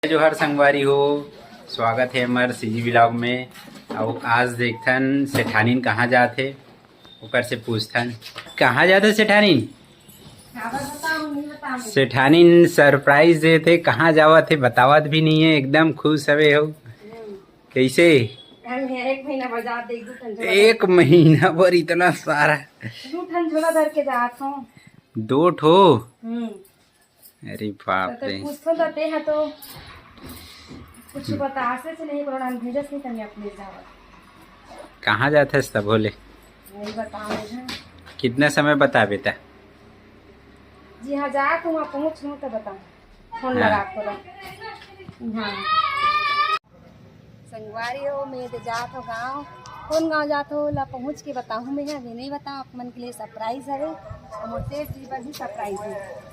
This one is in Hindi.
जोहार संगवारी हो, स्वागत है हमारे सीजी ब्लॉग में। और आज देखथन सेठानीन कहाँ जाते ओकर से पूछथन कहाँ जाते सेठानीन। सेठानीन सरप्राइज देते कहाँ जावत है बतावत भी नहीं है, एकदम खुश हवे हो। कैसे एक महीना भर इतना सारा 2 झोला धर के जात हूँ। 2 ठो। अरे बाप रे। पूछो तो ते है तो कुछ बतासे से नहीं कोरोना भेजस नहीं तने अपने जावत। कहाँ जाते है सब बोले नहीं बताओ है। कितना समय बता बेटा। जी हाँ जा तुम पहुँच लूँ तो बताओ फोन हाँ। लगा को। हाँ संगवारी हो मैं तो जात हो गाँव। कौन गाँव जात हो ला पहुँच के बताऊँ मैं अभी नहीं बताऊँ। आप मन के लिए सरप्राइज है और मोटे जी पर भी सरप्राइज है।